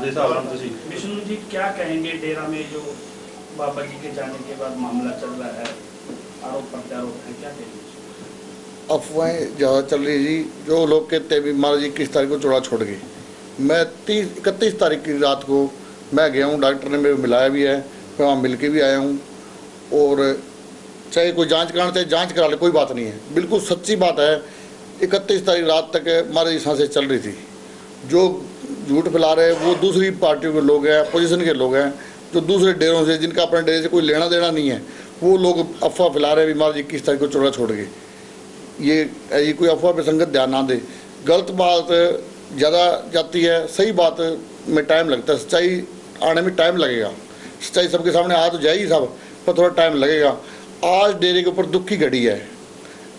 दे हिसाब नाल तुसीं विष्णु जी क्या कहेंगे डेरा में जो बाबा जी के जाने के बाद मामला चल रहा है, आरोप प्रत्यारोप है, क्या कहेंगे? अफवाहें ज़्यादा चल रही जी। जो लोग कहते हैं भी महाराज जी 21 तारीख को चौड़ा छोड़ गए, मैं 31 तारीख की रात को मैं गया हूँ, डॉक्टर ने मेरे को मिलाया भी है, मैं वहाँ मिल के भी आया हूँ। और चाहे कोई जांच कराना चाहे जांच करा ले, कोई बात नहीं है, बिल्कुल सच्ची बात है। 31 तारीख रात तक महाराज जी सांसें चल रही थी। जो झूठ फैला रहे हैं वो दूसरी पार्टियों के लोग हैं, अपोजिशन के लोग हैं, जो दूसरे डेरों से, जिनका अपने डेरे से कोई लेना देना नहीं है, वो लोग अफवाह फैला रहे हैं भी महाराज जी 21 तारीख को चौड़ा छोड़ गए। ये कोई अफवाह पे संगत ध्यान ना दे। गलत बात ज़्यादा जाती है, सही बात में टाइम लगता है, सच्चाई आने में टाइम लगेगा। सच्चाई सबके सामने आ तो जाएगी सब, पर थोड़ा टाइम लगेगा। आज डेरे के ऊपर दुख की घड़ी है।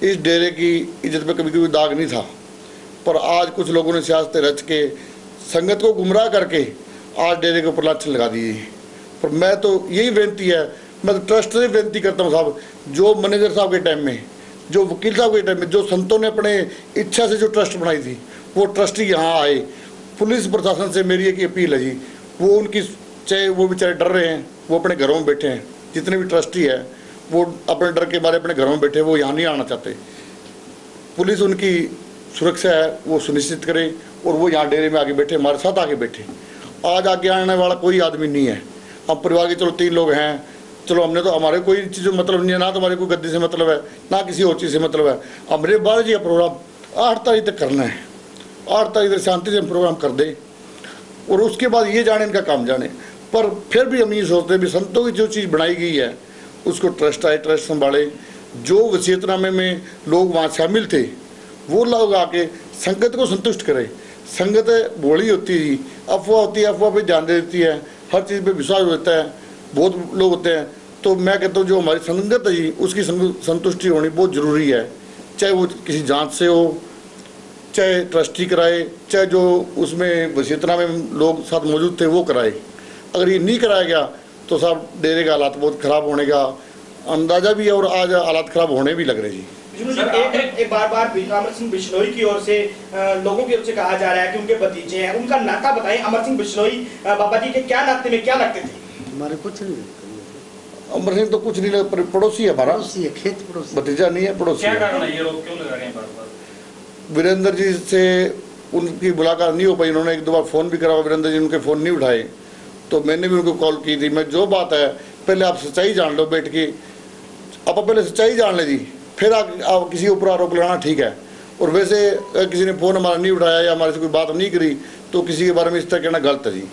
इस डेरे की इज्जत पे कभी कभी दाग नहीं था, पर आज कुछ लोगों ने सियासतें रच के संगत को गुमराह करके आज डेरे के ऊपर लाछन लगा दी। पर मैं तो यही बेनती है, मैं तो ट्रस्ट से बेनती करता हूँ साहब, जो मैनेजर साहब के टाइम में, जो वकील साहब के टाइम में, जो संतों ने अपने इच्छा से जो ट्रस्ट बनाई थी, वो ट्रस्टी यहाँ आए। पुलिस प्रशासन से मेरी एक अपील है जी, वो उनकी, चाहे वो बेचारे डर रहे हैं, वो अपने घरों में बैठे हैं, जितने भी ट्रस्टी है वो अपने डर के मारे अपने घरों में बैठे, वो यहाँ नहीं आना चाहते। पुलिस उनकी सुरक्षा है वो सुनिश्चित करे और वो यहाँ डेरे में आके बैठे, हमारे साथ आके बैठे। आज आगे आने वाला कोई आदमी नहीं है। हम परिवार के चलो 3 लोग हैं, चलो हमने तो, हमारे कोई चीज़ मतलब नहीं है, ना तो हमारे कोई गद्दी से मतलब है, ना किसी और चीज़ से मतलब है। हमारे बाहर जी प्रोग्राम 8 तारीख तक करना है, 8 तारीख तक शांति से प्रोग्राम कर दे और उसके बाद ये जाने इनका काम जाने। पर फिर भी हम ये सोचते हैं भी संतों की जो चीज़ बनाई गई है उसको ट्रस्ट आए, ट्रस्ट संभाले। जो वसीयतनामे में लोग वहाँ शामिल थे वो लोग आके संगत को संतुष्ट करें। संगत भोली होती है, अफवाह होती है, अफवाह पे ध्यान दे देती है, हर चीज़ पे विश्वास होता है, बहुत लोग होते हैं। तो मैं कहता हूँ जो हमारी संगत है जी उसकी संतुष्टि होनी बहुत ज़रूरी है, चाहे वो किसी जांच से हो, चाहे ट्रस्टी कराए, चाहे जो उसमें वसीयतनामे में लोग साथ मौजूद थे वो कराए। अगर ये नहीं कराया गया तो साहब डेरे का हालात बहुत ख़राब होने का अंदाज़ा भी है और आज हालात ख़राब होने भी लग रहे जी। एक बार अमर सिंह बिश्नोई की ओर से लोगों की ओर से कहा जा रहा है कि उनके भतीजे हैं, उनका नाता बताएं। अमर सिंह बिश्नोई बाबा जी के क्या नाते में क्या लगते थे? हमारे कुछ नहीं, अमर सिंह तो कुछ नहीं लगा, पड़ोसी है हमारा, खेत पड़ोसी, भतीजा नहीं है, पड़ोसी। क्या कारण है ये रोक क्यों लगा रहे हैं बार-बार? वीरेंद्र जी से उनकी मुलाकात नहीं हो पाई, उन्होंने 1-2 बार फ़ोन भी करा, वीरेंद्र जी उनके फ़ोन नहीं उठाए, तो मैंने भी उनको कॉल की थी। मैं जो बात है पहले आप सच्चाई जान लो बैठ के, आप पहले सच्चाई जान ले जी, फिर आप किसी ऊपर आरोप लगाना ठीक है। और वैसे किसी ने फ़ोन हमारा नहीं उठाया या हमारे से कोई बात नहीं करी तो किसी के बारे में इस तरह कहना गलत है जी।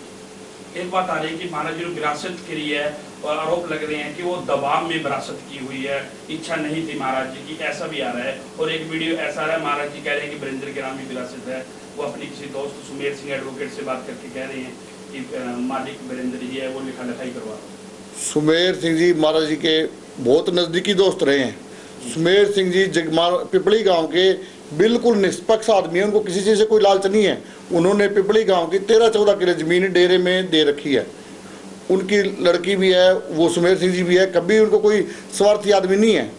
एक बात आ रही है कि महाराज जी ने विरासत करी है और आरोप लग रहे हैं कि वो दबाव में विरासत की हुई है, इच्छा नहीं थी महाराज जी की, ऐसा भी आ रहा है। और एक वीडियो ऐसा आ रहा है, महाराज जी कह रहे हैं कि वीरेंद्र के नाम की विरासत है। वो अपनी किसी दोस्त सुमेर सिंह एडवोकेट से बात करके कह रहे हैं कि मालिक वीरेंद्र जी है, वो लिखा लिखाई करवा। सुमेर सिंह जी महाराज जी के बहुत नज़दीकी दोस्त रहे हैं। सुमेर सिंह जी पिपली गांव के बिल्कुल निष्पक्ष आदमी है, उनको किसी चीज़ से कोई लालच नहीं है। उन्होंने पिपली गांव की 13-14 किले ज़मीन डेरे में दे रखी है। उनकी लड़की भी है, वो सुमेर सिंह जी भी है, कभी उनको कोई स्वार्थी आदमी नहीं है।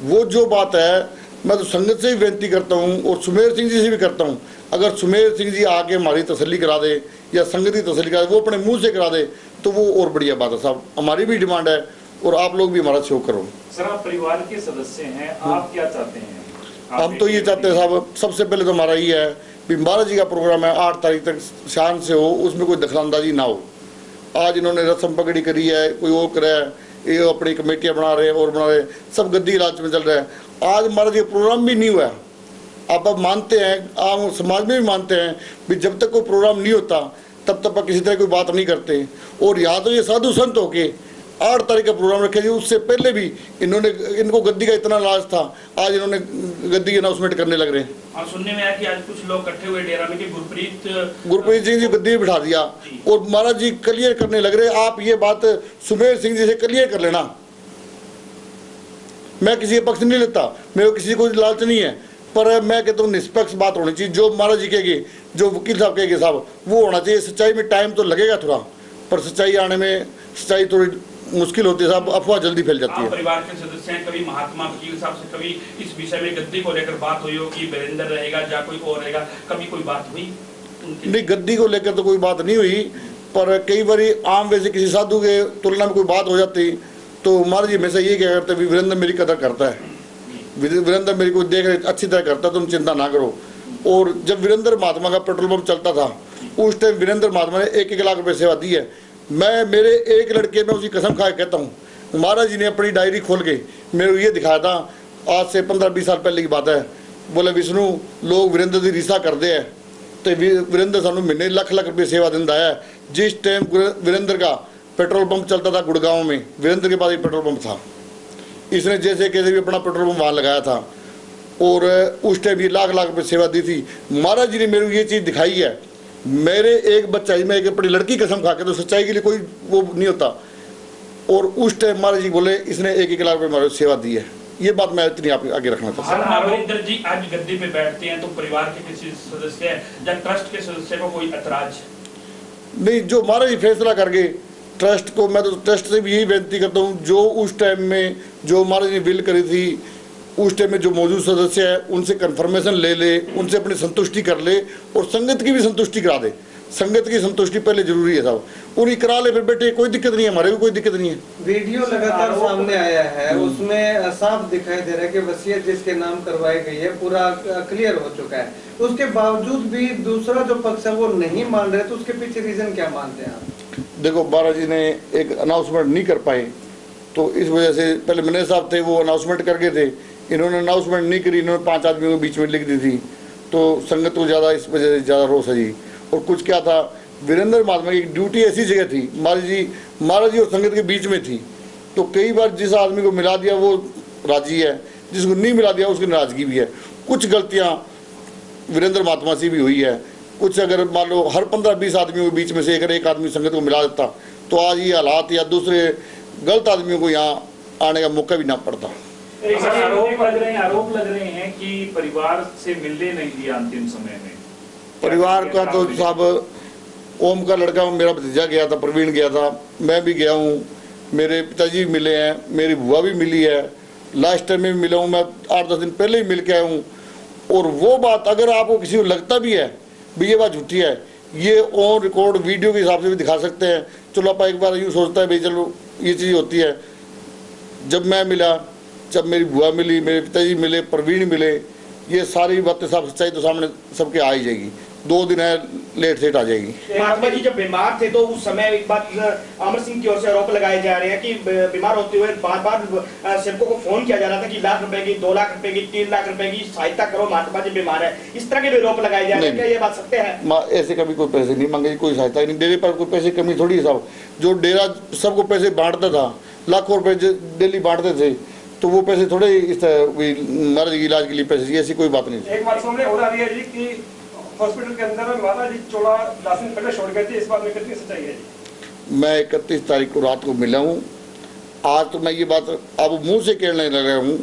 वो जो बात है मैं तो संगत से भी बेनती करता हूँ और सुमेर सिंह जी से भी करता हूँ, अगर सुमेर सिंह जी आके हमारी तसल्ली करा दे या संगत की तसल्ली करा दे, वो अपने मुँह से करा दे तो वो और बढ़िया बात है साहब। हमारी भी डिमांड है और आप लोग भी हमारा सहयोग करो। सर आप परिवार के सदस्य हैं, आप क्या चाहते हैं? हम तो ये चाहते हैं साहब, सबसे पहले तो हमारा ये है कि महाराज जी का प्रोग्राम है 8 तारीख तक शान से हो, उसमें कोई दखलंदाजी ना हो। आज इन्होंने रस्म पकड़ी करी है, कोई और करे है, ये अपनी कमेटियाँ बना रहे हैं और बना रहे, सब गद्दी इलाज में चल रहा है। आज महाराज जी का प्रोग्राम भी नहीं हुआ। आप मानते हैं, आम समाज में भी मानते हैं भी जब तक कोई प्रोग्राम नहीं होता तब तक किसी तरह कोई बात नहीं करते। और यहाँ तो ये साधु संत होके 8 तारीख का प्रोग्राम रखे जी, उससे पहले भी इनको गद्दी का इतना लाज था, आज इन्होंने गद्दी की अनाउंसमेंट करने लग रहे हैं। और सुनने में आया कि आज कुछ लोग इकट्ठे हुए डेरा में कि गुरप्रीत सिंह जी गद्दी में बिठा दिया और महाराज जी क्लियर करने लग रहे। आप ये बात सुमेर सिंह जी से क्लियर कर लेना। मैं किसी का पक्ष नहीं लेता, मेरे को किसी को लालच नहीं है, पर मैं कहता हूँ निष्पक्ष बात होनी चाहिए। जो महाराज जी कहेंगे, जो वकील साहब कहेंगे साहब, वो होना चाहिए। सच्चाई में टाइम तो लगेगा थोड़ा, पर सच्चाई आने में सच्चाई थोड़ी मुश्किल होती है साहब, अफवाह जल्दी फैल जाती है। परिवार के सदस्य हैं, कभी महात्मा वकील साहब से कभी इस विषय में गद्दी को लेकर बात हुई हो कि वीरेंद्र रहेगा या कोई और रहेगा, कभी कोई बात हुई? नहीं, गद्दी को लेकर तो कोई बात नहीं हुई, पर कई बार आम वैसे किसी साधु के तुलना में कोई बात हो जाती तो महाराज जी हमेशा ये क्या करते, वीरेंद्र मेरी कदर करता है, वीरेंद्र मेरी को देख रहे अच्छी तरह करता है, तुम चिंता ना करो। और जब वीरेंद्र महात्मा का पेट्रोल पंप चलता था उस टाइम वीरेंद्र महात्मा ने 1-1 लाख रुपये सेवा दी है। मैं मेरे एक लड़के में उसकी कसम खा के कहता हूँ, महाराज जी ने अपनी डायरी खोल के मेरे को ये दिखाया था, आज से 15-20 साल पहले की बात है। बोले विष्णु लोग वीरेंद्र की रीसा करते हैं तो वीरेंद्र सानू महीने लाख रुपये सेवा देता है। जिस टाइम वीरेंद्र का पेट्रोल पंप चलता था गुड़गांव में, वीरेंद्र के पास एक पेट्रोल पंप था, इसने जैसे कैसे भी अपना पेट्रोल पंप वहाँ लगाया था और उस टाइम ये लाख रुपये सेवा दी थी। महाराज जी ने मेरे को ये चीज़ दिखाई है। मेरे एक बच्चा, मैं एक अपनी लड़की कसम खा के, तो सच्चाई के लिए कोई वो नहीं होता। और उस टाइम महाराज जी बोले इसने 1-1 लाख रुपये सेवा दी है। ये बात मैं इतनी आप आगे रखना चाहता हूँ। अमरिंदर जी आज गद्दी पे बैठते हैं तो परिवार के किसी सदस्य या ट्रस्ट के सदस्य को कोई ऐतराज नहीं? जो महाराज जी फैसला करके ट्रस्ट को, मैं तो ट्रस्ट से भी यही बेनती करता हूँ, जो उस टाइम में जो महाराज जी ने बिल करी थी उस टाइम में जो मौजूद सदस्य है उनसे कन्फर्मेशन ले, उनसे अपनी संतुष्टि कर ले और संगत की भी संतुष्टि करा दे। संगत की संतुष्टि पहले जरूरी है साहब, उन्हीं करा ले, फिर बेटे कोई दिक्कत नहीं है, हमारे भी कोई दिक्कत नहीं है। वीडियो लगातार सामने आया है, उसमें साफ दिखाई दे रहा है कि वसीयत जिसके नाम करवाई गई है पूरा क्लियर हो चुका है, उसके बावजूद भी दूसरा जो पक्ष है वो नहीं मान रहे, तो उसके पीछे रीजन क्या मानते हैं आप? देखो महाराज जी ने एक अनाउंसमेंट नहीं कर पाए तो इस वजह से, पहले मैनेजर साहब थे वो अनाउंसमेंट करके थे, इन्होंने अनाउंसमेंट नहीं करी, इन्होंने 5 आदमियों के बीच में लिख दी थी, तो संगत को ज़्यादा इस वजह से ज़्यादा रोष है जी। और कुछ क्या था, वीरेंद्र महात्मा की ड्यूटी ऐसी जगह थी, महाराज जी और संगत के बीच में थी, तो कई बार जिस आदमी को मिला दिया वो राजी है, जिसको नहीं मिला दिया उसकी नाराजगी भी है। कुछ गलतियाँ वीरेंद्र महात्मा से भी हुई है, कुछ अगर मान लो हर 15-20 आदमियों के बीच में से अगर एक आदमी संगत को मिला देता तो आज ये हालात या दूसरे गलत आदमियों को यहाँ आने का मौका भी ना पड़ता। आरोप लग रहे हैं कि परिवार से मिलने नहीं दिया अंतिम समय में। परिवार का तो साहब, ओम का लड़का मेरा भतीजा गया था, प्रवीण गया था, मैं भी गया हूँ, मेरे पिताजी भी मिले हैं, मेरी बुआ भी मिली है, लास्ट टाइम में भी मिला हूँ, मैं 8-10 दिन पहले ही मिल के आया हूँ। और वो बात अगर आपको किसी को लगता भी है भी ये बात झूठी है, ये ऑन रिकॉर्ड वीडियो के हिसाब से भी दिखा सकते हैं। चलो आप एक बार यूँ सोचता है भाई चलो ये चीज़ होती है। जब मैं मिला, जब मेरी बुआ मिली, मेरे पिताजी मिले, प्रवीण मिले, ये सारी बातें सब सच्चाई तो सामने सबके आ ही जाएगी। 2 दिन है लेट सेट आ जाएगी। महात्मा जी जब बीमार थे तो उस समय एक बात अमर सिंह की ओर से आरोप लगाए जा रहे हैं कि बीमार होते हुए बार-बार सेवकों को फोन किया जा रहा था कि 1 लाख रुपए की, 2 लाख रुपए की, 3 लाख रुपए की सहायता करो, महात्मा जी बीमार है, इस तरह के भी आरोप लगाए जा रहे हैं। क्या ये बात सत्य है? ऐसे कभी कोई पैसे नहीं मांगे, कोई सहायता नहीं। डेरे पर कोई पैसे कमी थोड़ी है साहब, जो डेरा सबको पैसे बांटता था, लाखों रुपए डेली बांटते थे, तो वो पैसे थोड़े इस मर्ज के इलाज के लिए पैसे, ऐसी कोई बात नहीं। एक बात सामने और आ रही है जी कि हॉस्पिटल के अंदर महाराज जी चोला 10 दिन पहले छोड़ गए थे, इस बात में कितनी सच्चाई है जी? मैं 31 तारीख को रात को मिला हूँ। आज तो मैं ये बात अब मुंह से कहने लगा हूँ,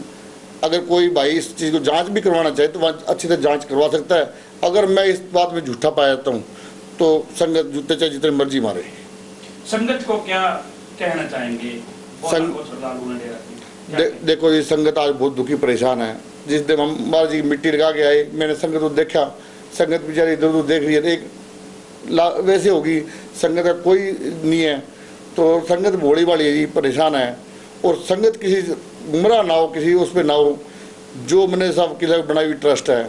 अगर कोई भाई इस चीज़ को जांच भी करवाना चाहे तो वहाँ अच्छी तरह जांच करवा सकता है। अगर मैं इस बात में झूठा पाया जाता हूँ तो संगत जूते चाहे जितने मर्जी मारे। संगत को क्या कहना चाहेंगे? देखो ये संगत आज बहुत दुखी परेशान है। जिस दिन हम महाराज जी मिट्टी लगा के आए, मैंने संगत को देखा, संगत बेचारी इधर उधर देख रही है, एक वैसे होगी, संगत का कोई नहीं है, तो संगत भोली वाली है जी, परेशान है। और संगत किसी गुमराह ना हो, किसी उस पर ना हो, जो मैंने साहब की बनाई हुई ट्रस्ट है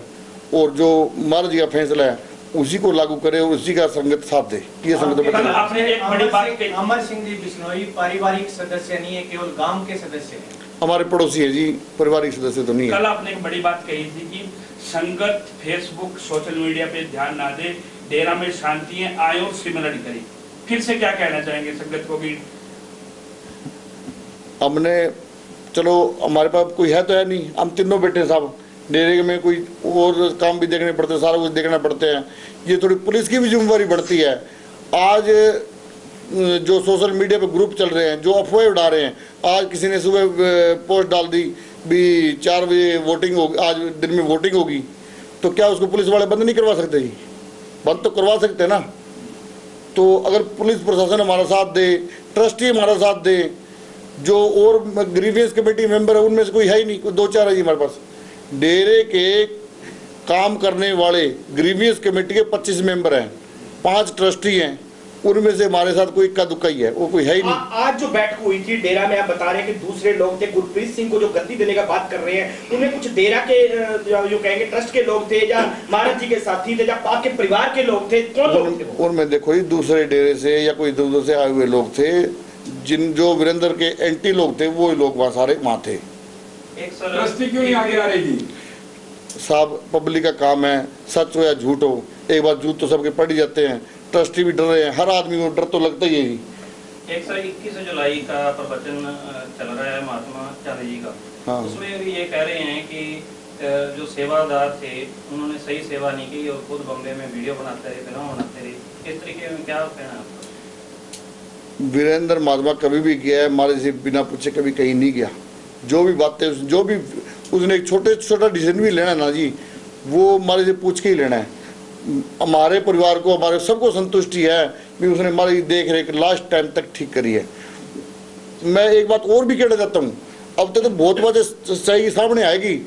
और जो महाराज जी का फैसला है उसी को लागू करे और उसी का संगत साथ दे। ये संगत आपने एक बड़ी बात कही, अमर सिंह जी बिश्नोई पारिवारिक सदस्य नहीं है, केवल गांव के सदस्य हैं। हमारे पड़ोसी है जी, पारिवारिक सदस्य तो नहीं है। कल आपने एक बड़ी बात कही थी कि संगत फेसबुक सोशल मीडिया पे ध्यान ना दे, डेरा में शांति है, आए और सिमरन करें। फिर से क्या कहना चाहेंगे संगत को भी? हमने चलो हमारे पास कोई है तो है नहीं, हम तीनों बैठे साहब, डेरे में कोई और काम भी देखने पड़ते हैं, सारा कुछ देखना पड़ते हैं। ये थोड़ी पुलिस की भी जिम्मेवारी बढ़ती है। आज जो सोशल मीडिया पे ग्रुप चल रहे हैं, जो अफवाहें उड़ा रहे हैं, आज किसी ने सुबह पोस्ट डाल दी भी 4 बजे वोटिंग होगी, आज दिन में वोटिंग होगी, तो क्या उसको पुलिस वाले बंद नहीं करवा सकते जी? बंद तो करवा सकते हैं ना। तो अगर पुलिस प्रशासन हमारा साथ दे, ट्रस्टी हमारा साथ दे, जो और ग्रीवियंस कमेटी मेंबर है उनमें से कोई है ही नहीं, 2-4 है जी हमारे पास। डेरे के काम करने वाले ग्रीवियंस कमेटी के 25 मेंबर हैं, 5 ट्रस्टी हैं उनमें से हमारे साथ कोई इक्का दुक्का ही है, वो कोई है ही नहीं। आज जो बैठक हुई थी डेरा में, आप बता रहे हैं कि दूसरे लोग थे, गुरप्रीत सिंह को जो गद्दी देने का बात कर रहे हैं, उनमें कुछ डेरा के जो कहेंगे ट्रस्ट के लोग थे या महाराज जी के साथी थे या आपके परिवार के लोग थे, कौन लोग थे? उनमें देखो जी दूसरे डेरे से या कोई दूर से आए हुए लोग थे, जिन जो वीरेंद्र के एंटी लोग थे वो लोग वहाँ सारे वहाँ थे। ट्रस्टी क्यों नहीं आगे आ रही जी? साहब पब्लिक का काम है, सच हो या झूठ हो, एक बार झूठ तो सबके पड़ ही जाते हैं, ट्रस्टी भी डर रहे हैं, हर आदमी को डर तो लगता ही है जी। 121 जुलाई का प्रवचन चल रहा है महात्मा चांदी जी का, हाँ। उसमें भी ये कह रहे हैं कि जो सेवादार थे उन्होंने सही सेवा नहीं की और खुद बम्बे में वीडियो बनाते रहे, फिल्म बनाते रहे, इस तरीके में क्या कहना है आपका? वीरेंद्र महात्मा कभी भी गया है हमारे से बिना पूछे, कभी कहीं नहीं गया। जो भी बातें, जो भी उसने एक छोटा डिसीजन भी लेना है ना जी, वो हमारे से पूछ के ही लेना है। हमारे परिवार को, हमारे सबको संतुष्टि है कि उसने हमारी देख रेख लास्ट टाइम तक ठीक करी है। मैं एक बात और भी कहना चाहता हूँ, अब तक तो बहुत बातें सच्चाई सामने आएगी,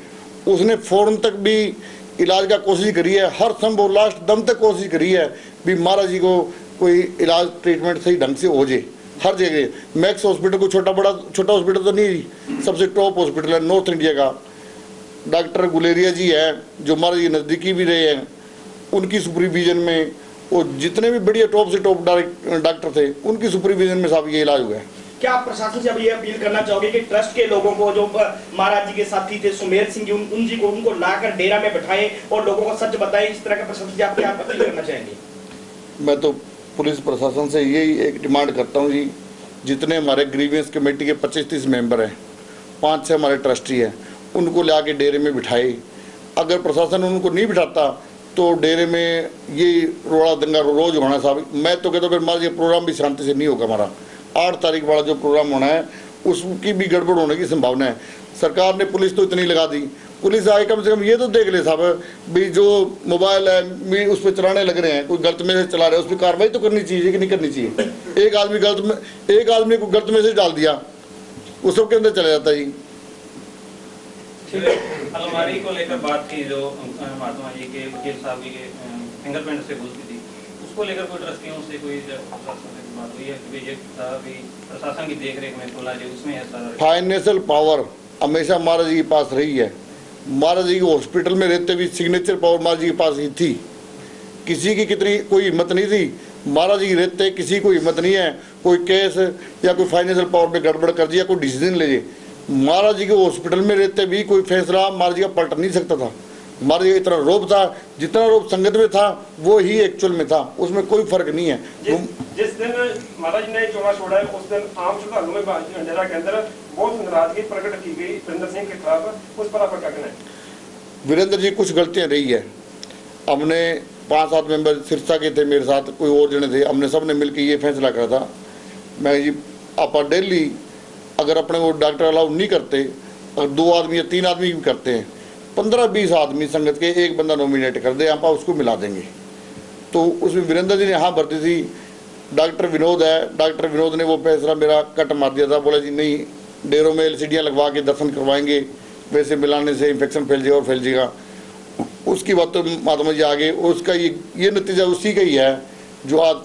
उसने फौरन तक भी इलाज का कोशिश करी है, हर संभव लास्ट दम तक कोशिश करी है भी महाराज जी को कोई इलाज ट्रीटमेंट सही ढंग से हो जाए। हर जगह मैक्स हॉस्पिटल को छोटा हॉस्पिटल तो नहीं, सबसे टॉप हॉस्पिटल है नॉर्थ इंडिया का। डॉक्टर गुलेरिया जी है जो हमारे ये नज़दीकी भी रहे हैं, उनकी सुपरविजन में, और जितने भी बढ़िया टॉप से टॉप डॉक्टर थे उनकी सुपरविजन में साहब ये इलाज हुआ है। क्या आप प्रशासन से अब ये अपील करना चाहोगे कि ट्रस्ट के लोगों को, जो महाराज जी के साथी थे सुमेर सिंह जी, उन जी को उनको लाकर डेरा में बैठाएं और लोगों को सच बताएं, इस तरह का प्रशासन से आप क्या अपील करना चाहेंगे? मैं तो पुलिस प्रशासन से यही एक डिमांड करता हूँ जी, जितने हमारे ग्रीवियंस कमेटी के 25-30 मेंबर हैं, 5-6 हमारे ट्रस्टी हैं, उनको ला के डेरे में बिठाए। अगर प्रशासन उनको नहीं बिठाता तो डेरे में ये रोड़ा दंगा रोज होना साहब। मैं तो कहता हूँ फिर हमारा ये प्रोग्राम भी शांति से नहीं होगा। हमारा 8 तारीख वाला जो प्रोग्राम होना है उसकी भी गड़बड़ होने की संभावना है। सरकार ने पुलिस तो इतनी लगा दी, पुलिस आए कम से कम ये तो देख ले साहब भी जो मोबाइल है उस पर चलाने लग रहे हैं, कोई गलत मैसेज चला रहे हैं, उस पर कार्रवाई तो करनी चाहिए कि नहीं करनी चाहिए। एक आदमी को गलत मैसेज डाल दिया, वो सबके अंदर चला जाता है जी। अलमारी को लेकर बात की जो महात्मा जी के वकील साहब जी के फिंगरप्रिंट से पूछती थी, उसको लेकर कोई ट्रस्टियों से कोई बात हुई है कि ये प्रशासन की देखरेख में खुला जाए, उसमें ऐसा फाइनेंशियल पावर हमेशा महाराज जी के पास रही है। महाराज जी के हॉस्पिटल में रहते भी सिग्नेचर पावर महाराज जी के पास ही थी, किसी की कितनी कोई हिम्मत नहीं थी। महाराज जी रहते किसी को हिम्मत नहीं है कोई केस या कोई फाइनेंशियल पावर में गड़बड़ कर दिया, कोई डिसीजन ले जाए। महाराज जी के हॉस्पिटल में रहते भी कोई फैसला महाराज जी का पलट नहीं सकता था। महाराज जी का इतना रोब था, जितना रोब संगत में था वो ही एक्चुअल में था, उसमें कोई फर्क नहीं है। जिस दिन महाराज ने चोला छोड़ा है उस दिन आम श्रद्धालुओं में डेरा के अंदर बहुत नाराजगी प्रकट की गई वीरेंद्र सिंह के खिलाफ, उस पर आपका क्या कहना है? वीरेंद्र जी कुछ गलतियाँ रही है। हमने 5-7 मेंबर सिरसा के थे मेरे साथ, कोई और जने थे, हमने सब ने मिलकर ये फैसला करा था, मैं जी आप डेली अगर अपने वो डॉक्टर अलाउ नहीं करते और 2 आदमी या 3 आदमी भी करते हैं, 15-20 आदमी संगत के एक बंदा नॉमिनेट कर दे, आप उसको मिला देंगे। तो उसमें वीरेंद्र जी ने हाँ भरती थी। डॉक्टर विनोद है, डॉक्टर विनोद ने वो फैसला मेरा कट मार दिया था, बोला जी नहीं डेरों में LCD लगवा के दर्शन करवाएंगे, वैसे मिलाने से इन्फेक्शन फैल जाएगा और फैल जाएगा। उसकी बात तो महात्मा जी आगे, उसका ये नतीजा उसी का ही है जो आज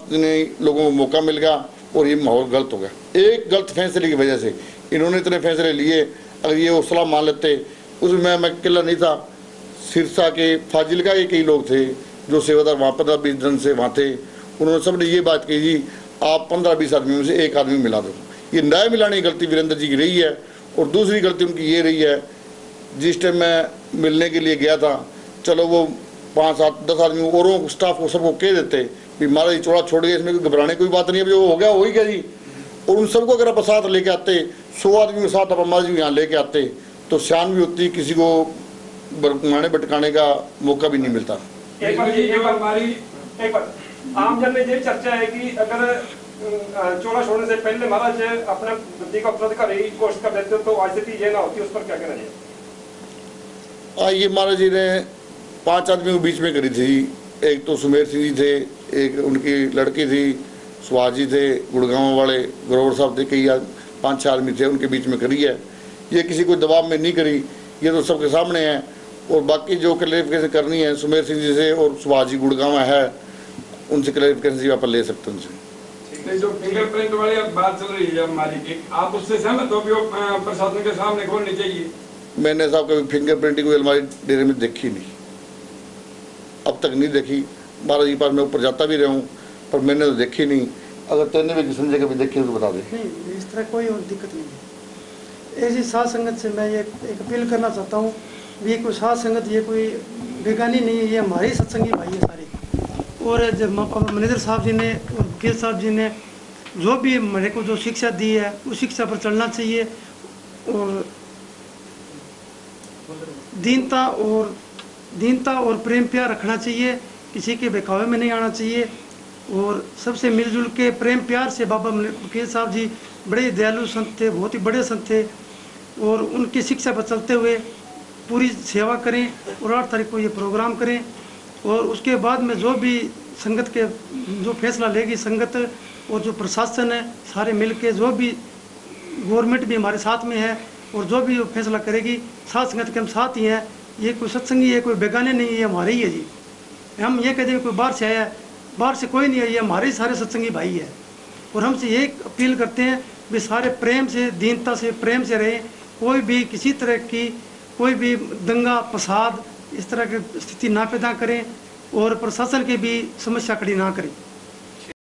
लोगों को मौका मिल गया और ये माहौल गलत हो गया। एक गलत फैसले की वजह से इन्होंने इतने फैसले लिए। अगर ये हौसला मान लेते, उसमें मैं अकेला नहीं था, सिरसा के फाजिलका के कई लोग थे जो सेवादार वहाँ 15-20 दिन से वहाँ थे, उन्होंने सब ने ये बात कही जी आप 15-20 आदमी में से एक आदमी मिला दो। ये न्याय मिलाने की गलती वीरेंद्र जी की रही है। और दूसरी गलती उनकी ये रही है, जिस टाइम मैं मिलने के लिए गया था, चलो वो 5-7-10 आदमी औरों स्टाफ को सबको कह देते कि महाराज चौड़ा छोड़ गए, इसमें घबराने कोई बात नहीं है, जो हो गया हो ही गया जी। और उन सबको अगर आप साथ लेके आते, 100 आदमी के साथ आप महाराज जी यहाँ लेके आते तो शान भी होती, किसी को घुमाने भटकाने का मौका भी नहीं मिलता। एक बार आमजन में ये चर्चा है कि अगर चोला छोड़ने से पहले महाराज अपने बुद्धि का उत्तराधिकारी घोषित कर देते तो आज स्थिति ये ना होती, उस पर क्या कहना चाहिए? ये महाराज जी ने 5 आदमियों के बीच में करी थी। एक तो सुमेर सिंह जी थे, एक उनकी लड़की थी, सुहास जी थे, गुड़गांव वाले ग्रोवर साहब थे, कई 5-6 आदमी थे, उनके बीच में करी है। ये किसी को दबाव में नहीं करी, ये तो सबके सामने है। और बाकी जो क्लैरिफिकेशन करनी है सुमेर सिंह जी से और सुहास जी गुड़गांव है, उनसे क्लैरिफिकेशन जी आप ले सकते हैं उनसे। ये जो फिंगरप्रिंट वाली अब बात चल रही है हमारी की, आप उससे सहमत हो कि वो प्रशासन के सामने खोलनी चाहिए? मैंने साहब कभी फिंगरप्रिंटिंग कोई अलमारी डेरे में देखी नहीं, अब तक नहीं देखी। महाराज जी के पास मैं ऊपर जाता भी रहा हूँ, पर मैंने तो देखी नहीं। अगर तेने भी किसी जगह भी देखी हो तो बता दे। नहीं, इस तरह कोई और दिक्कत नहीं है। ऐसी साध संगत से मैं ये एक अपील करना चाहता हूँ, ये कोई साध संगत ये कोई बेगानी नहीं है, ये हमारे सत्संगी भाई है सारे। और जब मैनेजर साहब जी ने और वकील साहब जी ने जो भी मेरे को जो शिक्षा दी है उस शिक्षा पर चलना चाहिए, और दीनता और प्रेम प्यार रखना चाहिए, किसी के बहकावे में नहीं आना चाहिए, और सबसे मिलजुल के प्रेम प्यार से। बाबा वकील साहब जी बड़े दयालु संत थे, बहुत ही बड़े संत थे, और उनकी शिक्षा पर चलते हुए पूरी सेवा करें और 8 तारीख को ये प्रोग्राम करें। और उसके बाद में जो भी संगत के जो फैसला लेगी संगत और जो प्रशासन है सारे मिल के, जो भी गवर्नमेंट भी हमारे साथ में है, और जो भी फैसला करेगी साथ संगत के हम साथ ही हैं। ये कोई सत्संगी है, कोई बेगाने नहीं है, ये हमारे ही है जी। हम ये कहते हैं कोई बाहर से आया है, बाहर से कोई नहीं है, ये हमारे ही सारे सत्संगी भाई है। और हमसे ये अपील करते हैं वे सारे प्रेम से, दीनता से, प्रेम से रहें। कोई भी किसी तरह की कोई भी दंगा फसाद इस तरह की स्थिति ना पैदा करें, और प्रशासन की भी समस्या खड़ी ना करें।